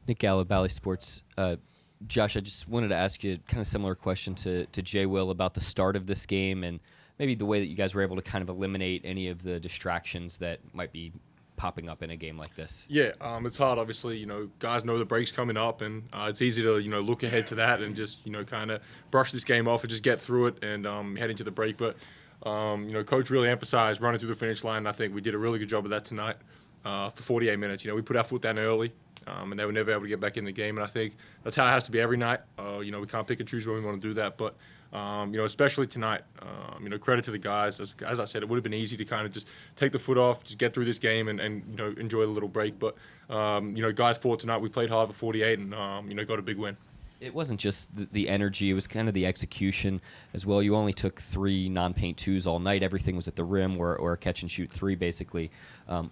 Nick Gallo, Bally Sports. Josh, I just wanted to ask you kind of similar question to Jay Will about the start of this game and maybe the way that you guys were able to kind of eliminate any of the distractions that might be popping up in a game like this. Yeah, it's hard. Obviously, guys know the break's coming up, and it's easy to look ahead to that and just kind of brush this game off and just get through it and head into the break. But coach really emphasized running through the finish line. And I think we did a really good job of that tonight for 48 minutes. We put our foot down early, and they were never able to get back in the game. And I think that's how it has to be every night. We can't pick and choose when we want to do that, but especially tonight. Credit to the guys. As I said, it would have been easy to kind of just take the foot off, just get through this game, and enjoy the little break. But guys fought tonight. We played hard for 48, and got a big win. It wasn't just the energy; it was kind of the execution as well. You only took 3 non-paint twos all night. Everything was at the rim or a catch and shoot 3, basically.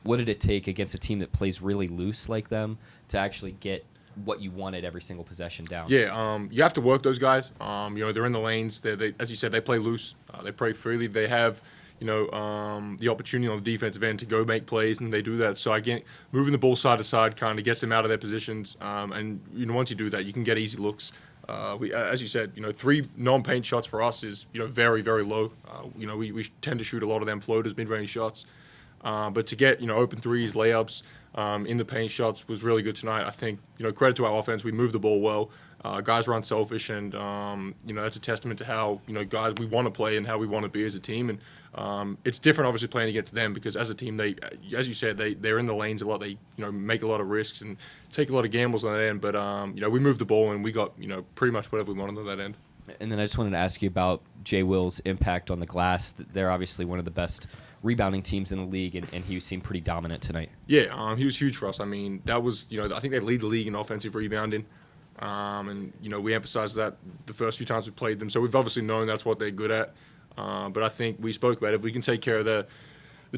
What did it take against a team that plays really loose like them to actually get what you wanted every single possession down? Yeah, you have to work those guys. They're in the lanes. They, as you said, they play loose. They play freely. They have, the opportunity on the defensive end to go make plays, and they do that. So again, moving the ball side to side kind of gets them out of their positions. And once you do that, you can get easy looks. As you said, 3 non-paint shots for us is very, very low. We tend to shoot a lot of them floaters, mid-range shots. But to get open threes, layups, in the paint shots was really good tonight. I think credit to our offense. We moved the ball well. Guys were unselfish, and that's a testament to how guys we want to play and how we want to be as a team. And it's different, obviously, playing against them because as a team, they, as you said, they're in the lanes a lot. They make a lot of risks and take a lot of gambles on that end. But we moved the ball and we got pretty much whatever we wanted on that end. And then I just wanted to ask you about Jay Will's impact on the glass. They're obviously one of the best rebounding teams in the league, and he seemed pretty dominant tonight. Yeah, he was huge for us. I mean, that was, I think they lead the league in offensive rebounding. And we emphasized that the first few times we played them. So we've obviously known that's what they're good at. But I think we spoke about it. If we can take care of the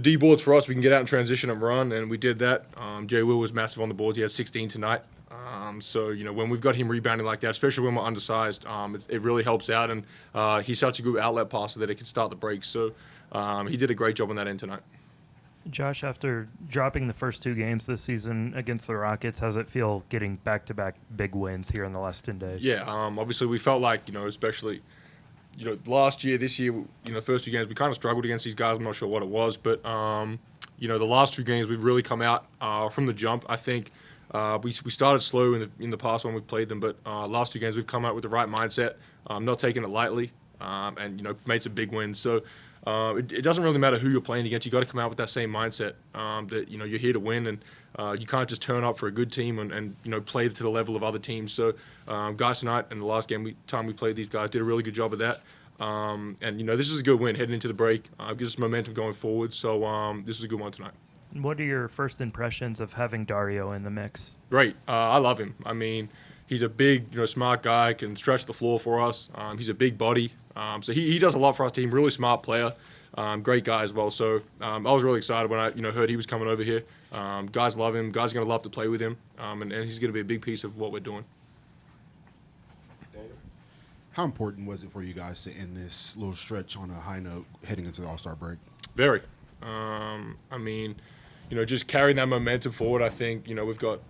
D boards for us, we can get out and transition and run, and we did that. Jay Will was massive on the boards. He had 16 tonight. So when we've got him rebounding like that, especially when we're undersized, it really helps out. And he's such a good outlet passer that it can start the break. So he did a great job on that end tonight. Josh, after dropping the first 2 games this season against the Rockets, how's it feel getting back-to-back big wins here in the last 10 days? Yeah, obviously we felt like, especially, last year, this year, the first 2 games, we kind of struggled against these guys. I'm not sure what it was, but, the last 2 games, we've really come out from the jump. I think we started slow in the past when we played them, but last 2 games, we've come out with the right mindset, not taking it lightly, and, made some big wins. So, it doesn't really matter who you're playing against. You got to come out with that same mindset that you're here to win, and you can't just turn up for a good team and play to the level of other teams. So guys tonight and the last time we played these guys did a really good job of that. And this is a good win heading into the break. Gives us momentum going forward. So this is a good one tonight. What are your first impressions of having Dario in the mix? Great. I love him. I mean, he's a big, smart guy, can stretch the floor for us. He's a big body. So he does a lot for our team, really smart player, great guy as well. So I was really excited when I heard he was coming over here. Guys love him. Guys are going to love to play with him, and he's going to be a big piece of what we're doing. How important was it for you guys to end this little stretch on a high note heading into the All-Star break? Very. I mean, just carrying that momentum forward, I think, we've got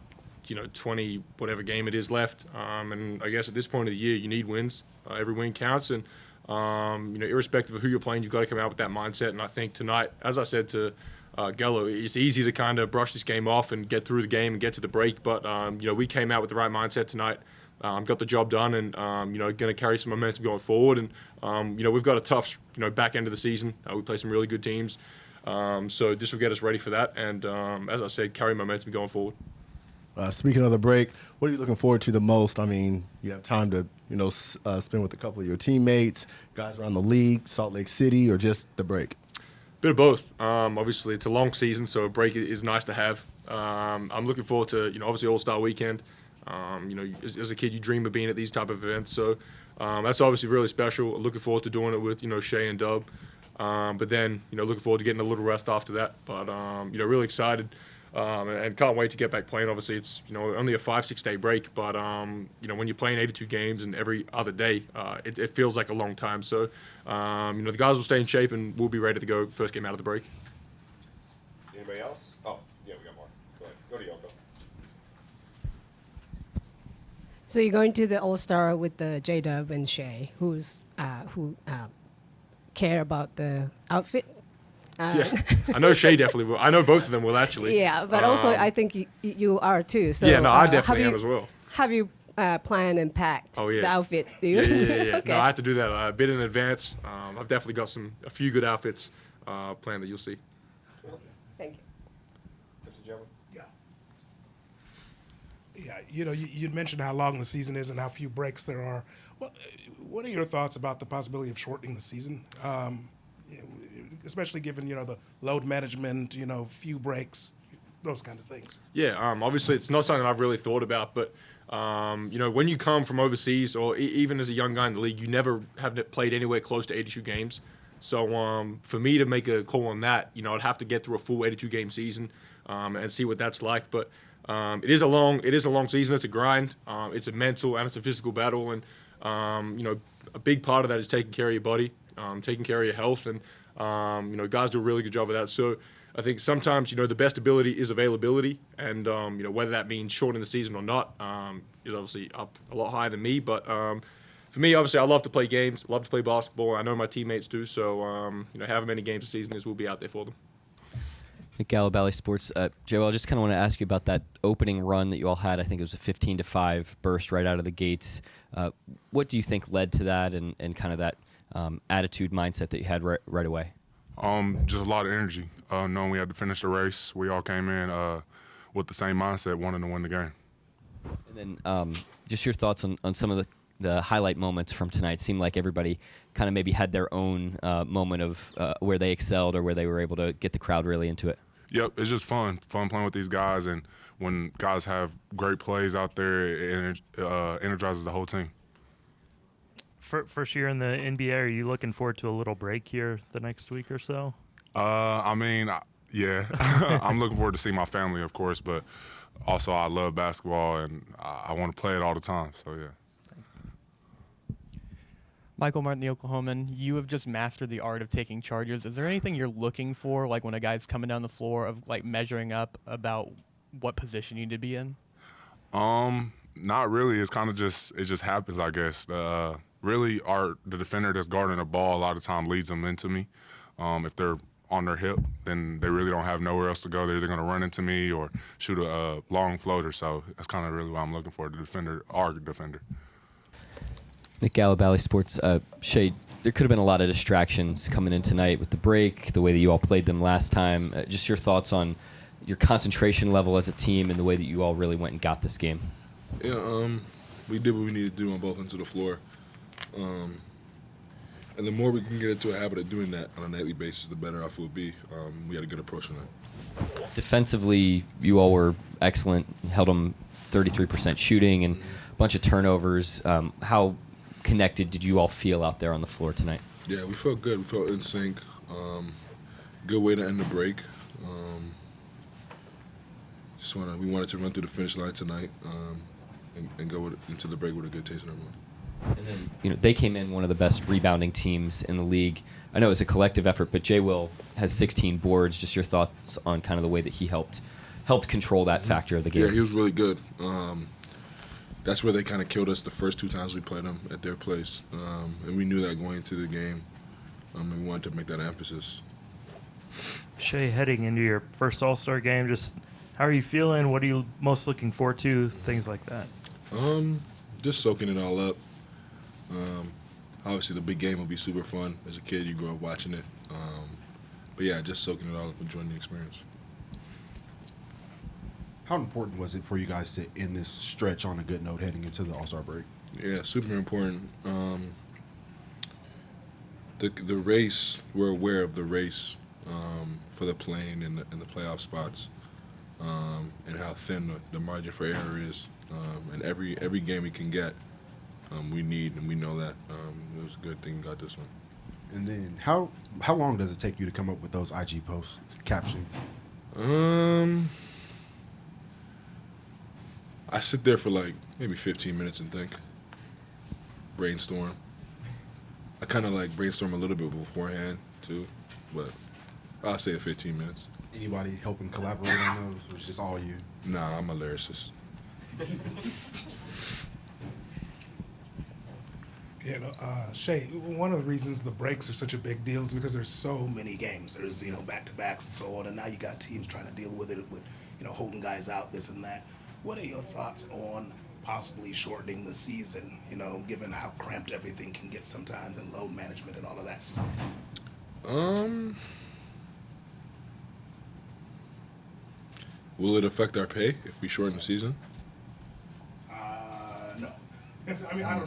20 whatever game it is left. And I guess at this point of the year, you need wins. Every win counts. And, irrespective of who you're playing, you've got to come out with that mindset. And I think tonight, as I said to Gallo, it's easy to kind of brush this game off and get through the game and get to the break. But, we came out with the right mindset tonight. Got the job done and, going to carry some momentum going forward. And, we've got a tough, back end of the season. We play some really good teams. So this will get us ready for that. And, as I said, carry momentum going forward. Speaking of the break, what are you looking forward to the most? I mean, you have time to, spend with a couple of your teammates, guys around the league, Salt Lake City, or just the break? Bit of both. Obviously, it's a long season, so a break is nice to have. I'm looking forward to, obviously All-Star Weekend. As a kid, you dream of being at these type of events, so that's obviously really special. Looking forward to doing it with, Shai and Dub. But then, looking forward to getting a little rest after that. But, really excited. And can't wait to get back playing. Obviously, it's only a 5-6 day break, but when you're playing 82 games and every other day, it feels like a long time. So the guys will stay in shape and we'll be ready to go first game out of the break. Anybody else? Oh, yeah, we got more. Go ahead. Go to Yoko. So you're going to the All-Star with the J-Dub and Shai, who care about the outfit. Yeah, I know Shai definitely will. I know both of them will actually. Yeah, but also I think you are too. So yeah, no, I have definitely am you- as well. Have you planned and packed Oh, yeah. the outfit? Do you? Yeah. Okay. No, I have to do that a bit in advance. I've definitely got a few good outfits planned that you'll see. Thank you. Yeah, you'd mentioned how long the season is and how few breaks there are. Well, what are your thoughts about the possibility of shortening the season? Especially given, the load management, few breaks, those kinds of things. Yeah, obviously it's not something I've really thought about, but when you come from overseas or even as a young guy in the league, you never have played anywhere close to 82 games. So for me to make a call on that, I'd have to get through a full 82 game season and see what that's like. But it is a long season. It's a grind. It's a mental and it's a physical battle, and a big part of that is taking care of your body, taking care of your health, and guys do a really good job of that. So I think sometimes, the best ability is availability, and, whether that means shortening the season or not is obviously up a lot higher than me. But for me, obviously, I love to play games, love to play basketball. I know my teammates do, so, however many games a season is, we'll be out there for them. Nick Gallo, Bally Sports. Joe, I just kind of want to ask you about that opening run that you all had. I think it was a 15-5 burst right out of the gates. What do you think led to that and kind of that attitude, mindset that you had right away? Just a lot of energy. Knowing we had to finish the race, we all came in with the same mindset, wanting to win the game. And then just your thoughts on some of the highlight moments from tonight. It seemed like everybody kind of maybe had their own moment of where they excelled or where they were able to get the crowd really into it. Yep, it's just fun playing with these guys, and when guys have great plays out there, it energizes the whole team. First year in the NBA, are you looking forward to a little break here the next week or so? Yeah, I'm looking forward to see my family, of course, but also I love basketball and I want to play it all the time. So yeah. Michael Martin, the Oklahoman, you have just mastered the art of taking charges. Is there anything you're looking for, like when a guy's coming down the floor, of like measuring up about what position you need to be in? Not really. It's kind of it just happens, I guess. Really, the defender that's guarding the ball a lot of time leads them into me. If they're on their hip, then they really don't have nowhere else to go. They're either going to run into me or shoot a long floater. So that's kind of really what I'm looking for, our defender. Nick Gallo, Bally Sports. Shai, there could have been a lot of distractions coming in tonight with the break, the way that you all played them last time. Just your thoughts on your concentration level as a team and the way that you all really went and got this game. Yeah, we did what we needed to do on both ends of the floor. And the more we can get into a habit of doing that on a nightly basis, the better off we'll be. We had a good approach on that. Defensively, you all were excellent. Held them 33% shooting and a bunch of turnovers. How connected did you all feel out there on the floor tonight? Yeah, we felt good. We felt in sync. Good way to end the break. We wanted to run through the finish line tonight and go into the break with a good taste in our mouth. And then, they came in one of the best rebounding teams in the league. I know it was a collective effort, but Jay Will has 16 boards. Just your thoughts on kind of the way that he helped control that factor of the game. Yeah, he was really good. That's where they kind of killed us the first two times we played them at their place. And we knew that going into the game. And we wanted to make that an emphasis. Shai, heading into your first All-Star game, just how are you feeling? What are you most looking forward to? Things like that. Just soaking it all up. Obviously, the big game will be super fun. As a kid, you grow up watching it. But yeah, just soaking it all up, enjoying the experience. How important was it for you guys to end this stretch on a good note heading into the All-Star break? Yeah, super important. The race, we're aware of the race for the play-in and the playoff spots, and how thin the margin for error is. And every game we can get, we need, and we know that. It was a good thing we got this one. And then how long does it take you to come up with those IG post captions? I sit there for like maybe 15 minutes and think, brainstorm. I kind of like brainstorm a little bit beforehand too, but I'll say 15 minutes. Anybody helping collaborate on those, or it's just all you? Nah, I'm a lyricist. Shay, one of the reasons the breaks are such a big deal is because there's so many games. There's, back-to-backs and so on, and now you got teams trying to deal with it with, holding guys out, this and that. What are your thoughts on possibly shortening the season, given how cramped everything can get sometimes and load management and all of that stuff? Will it affect our pay if we shorten the season? No. I mean, I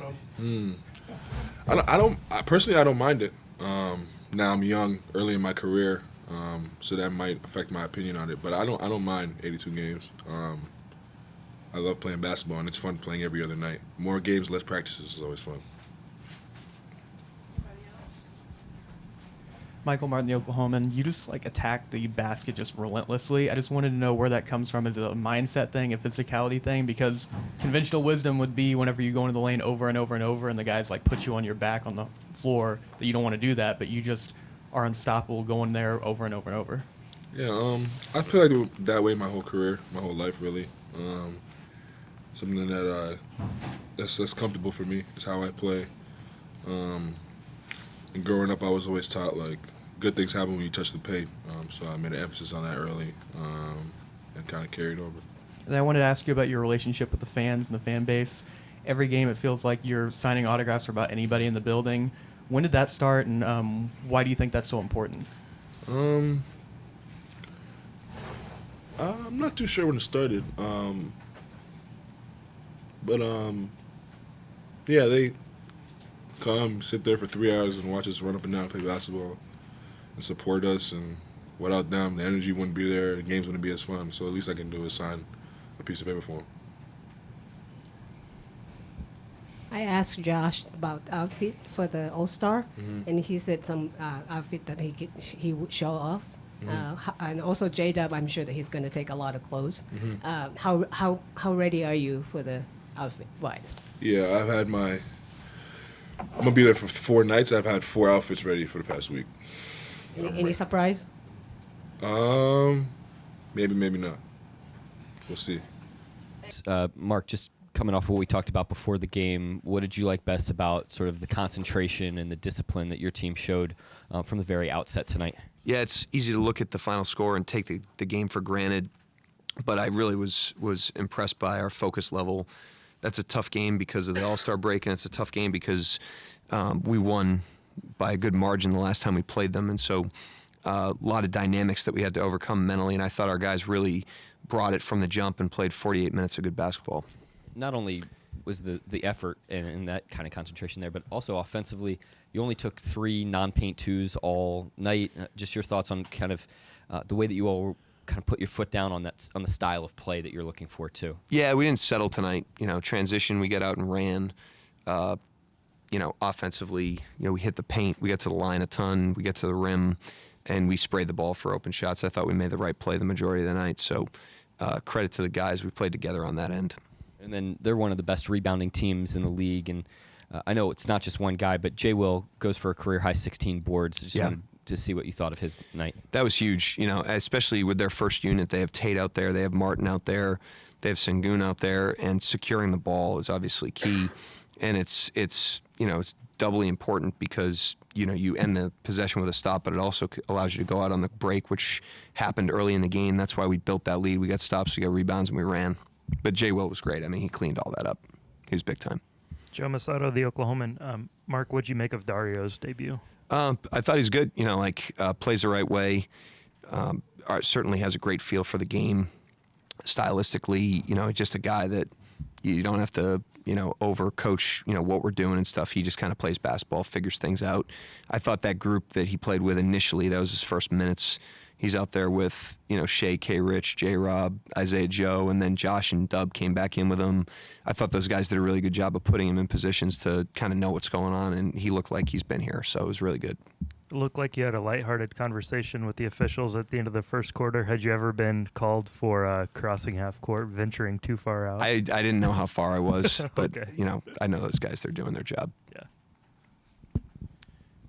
don't know. Personally, I don't mind it. Now I'm young, early in my career, so that might affect my opinion on it. But I don't mind 82 games. I love playing basketball, and it's fun playing every other night. More games, less practices is always fun. Michael Martin, the Oklahoman, you just attack the basket just relentlessly. I just wanted to know where that comes from. Is it a mindset thing, a physicality thing? Because conventional wisdom would be whenever you go into the lane over and over and over and the guys put you on your back on the floor that you don't want to do that, but you just are unstoppable going there over and over and over. Yeah, I played that way my whole career, my whole life really. Something that that's comfortable for me is how I play. And growing up, I was always taught good things happen when you touch the paint. So I made an emphasis on that early, and kind of carried over. And I wanted to ask you about your relationship with the fans and the fan base. Every game, it feels like you're signing autographs for about anybody in the building. When did that start, and why do you think that's so important? I'm not too sure when it started. But yeah, they come, sit there for 3 hours and watch us run up and down, play basketball, and support us. And without them, the energy wouldn't be there, the games wouldn't be as fun. So the least I can do is sign a piece of paper for them. I asked Josh about outfit for the All-Star, and he said some outfit that he would show off. And also J-Dub, I'm sure that he's going to take a lot of clothes. How ready are you for the outfit-wise? Yeah, I'm going to be there for 4 nights. I've had 4 outfits ready for the past week. Any surprise? Maybe not. We'll see. Mark, just coming off what we talked about before the game, what did you like best about sort of the concentration and the discipline that your team showed from the very outset tonight? Yeah, it's easy to look at the final score and take the game for granted, but I really was impressed by our focus level. That's a tough game because of the All-Star break, and it's a tough game because we won by a good margin the last time we played them, and so a lot of dynamics that we had to overcome mentally, and I thought our guys really brought it from the jump and played 48 minutes of good basketball. Not only was the effort and that kind of concentration there, but also offensively, you only took 3 non-paint twos all night. Just your thoughts on kind of the way that you all kind of put your foot down on the style of play that you're looking for too. Yeah, we didn't settle tonight. Transition, we got out and ran. Offensively, we hit the paint, we got to the line a ton, we get to the rim, and we sprayed the ball for open shots. I thought we made the right play the majority of the night. So credit to the guys. We played together on that end. And then they're one of the best rebounding teams in the league. And I know it's not just one guy, but Jay Will goes for a career-high 16 boards. Just wanted to see what you thought of his night. That was huge, especially with their first unit. They have Tate out there. They have Martin out there. They have Sengun out there. And securing the ball is obviously key. And it's doubly important because, you end the possession with a stop, but it also allows you to go out on the break, which happened early in the game. That's why we built that lead. We got stops, we got rebounds, and we ran. But Jay Will was great. I mean, he cleaned all that up. He was big time. Joe Masato, the Oklahoman. Mark, what'd you make of Dario's debut? I thought he's good. Plays the right way. Certainly has a great feel for the game. Stylistically, just a guy that you don't have to, over-coach, what we're doing and stuff. He just kind of plays basketball, figures things out. I thought that group that he played with initially, that was his first minutes. He's out there with, Shea, K-Rich, J-Rob, Isaiah Joe, and then Josh and Dub came back in with him. I thought those guys did a really good job of putting him in positions to kind of know what's going on, and he looked like he's been here, so it was really good. It looked like you had a lighthearted conversation with the officials at the end of the first quarter. Had you ever been called for crossing half court, venturing too far out? I didn't know how far I was, but, Okay. I know those guys, they're doing their job. Yeah.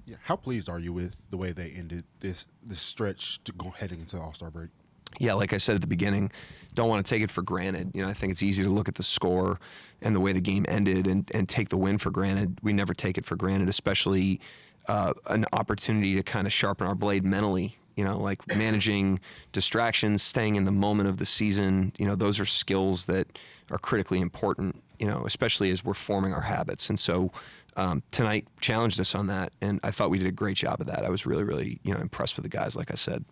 Yeah. How pleased are you with the way they ended this stretch to go heading into the All-Star break? yeah, like I said at the beginning, don't want to take it for granted. I think it's easy to look at the score and the way the game ended and take the win for granted. We never take it for granted, especially an opportunity to kind of sharpen our blade mentally. Like managing distractions, staying in the moment of the season. Those are skills that are critically important, especially as we're forming our habits. And so tonight challenged us on that, and I thought we did a great job of that. I was really, really, impressed with the guys, like I said.